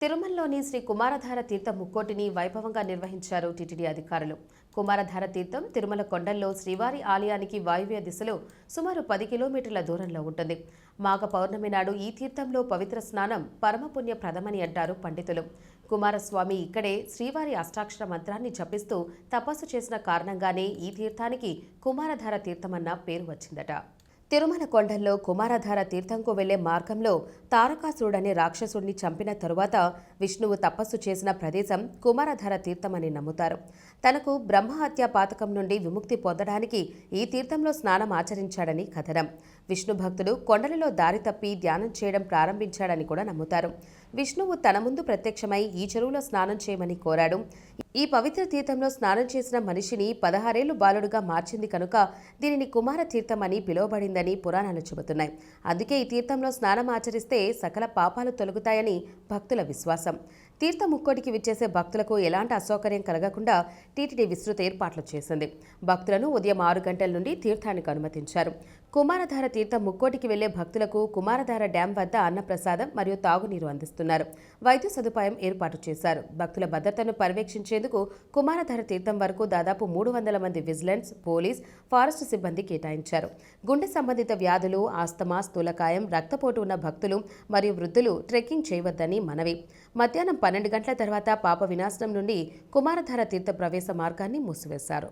తిరుమలలోని శ్రీ కుమారధార తీర్థం ముక్కోటిని వైభవంగా నిర్వహించారు టీటీడీ అధికారులు. కుమారధార తీర్థం తిరుమల కొండల్లో శ్రీవారి ఆలయానికి వాయువ్య దిశలో సుమారు 10 కిలోమీటర్ల దూరంలో ఉంటుంది. మాఘ పౌర్ణమి నాడు ఈ తీర్థంలో పవిత్ర స్నానం పరమపుణ్యప్రదమని అంటారు పండితులు. కుమారస్వామి ఇక్కడే శ్రీవారి అష్టాక్షర మంత్రాన్ని జపిస్తూ తపస్సు చేసిన కారణంగానే ఈ తీర్థానికి కుమారధార తీర్థమన్న పేరు వచ్చిందట. తిరుమల కొండల్లో కుమారధార తీర్థంకు వెళ్లే మార్గంలో తారకాసురుడనే రాక్షసుడిని చంపిన తరువాత విష్ణువు తపస్సు చేసిన ప్రదేశం కుమారధార తీర్థమని నమ్ముతారు. తనకు బ్రహ్మహత్య పాతకం నుండి విముక్తి పొందడానికి ఈ తీర్థంలో స్నానం ఆచరించాడని కథనం. విష్ణు భక్తుడు కొండలలో దారి తప్పి ధ్యానం చేయడం ప్రారంభించాడని కూడా నమ్ముతారు. విష్ణువు తన ముందు ప్రత్యక్షమై ఈ చెరువులో స్నానం చేయమని కోరాడు. ఈ పవిత్ర తీర్థంలో స్నానం చేసిన మనిషిని 16 ఏళ్లు బాలుడుగా మార్చింది కనుక దీనిని కుమార తీర్థం అని పిలువబడిందని పురాణాలు చెబుతున్నాయి. అందుకే ఈ తీర్థంలో స్నానం ఆచరిస్తే సకల పాపాలు తొలగుతాయని భక్తుల విశ్వాసం. తీర్థ ముక్కోటికి విచ్చేసే భక్తులకు ఎలాంటి అసౌకర్యం కలగకుండా టీటీడీ విస్తృత ఏర్పాట్లు చేసింది. భక్తులను ఉదయం 6 గంటల నుండి తీర్థానికి అనుమతించారు. కుమారధార తీర్థం ముక్కోటికి వెళ్లే భక్తులకు కుమారధార డ్యాం వద్ద అన్నప్రసాదం మరియు తాగునీరు అందిస్తున్నారు. వైద్య సదుపాయం ఏర్పాటు చేశారు. భక్తుల భద్రతను పర్యవేక్షించేందుకు కుమారధార తీర్థం వరకు దాదాపు 300 మంది విజిలెన్స్, పోలీస్, ఫారెస్ట్ సిబ్బంది కేటాయించారు. గుండె సంబంధిత వ్యాధులు, ఆస్తమా, స్థూలకాయం, రక్తపోటు ఉన్న భక్తులు మరియు వృద్ధులు ట్రెక్కింగ్ చేయవద్దని మనవి. మధ్యాహ్నం 12 గంటల తర్వాత పాప వినాశనం నుండి కుమారధార తీర్థ ప్రవేశ మార్గాన్ని మూసివేశారు.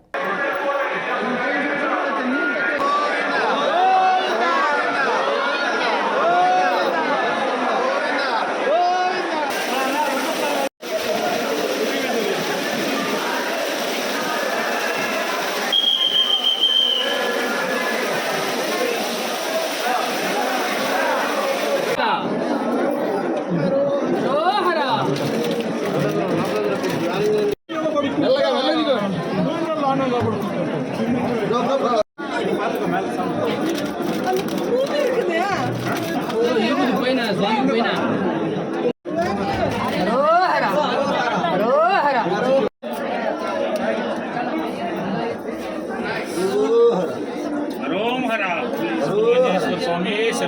स्वामी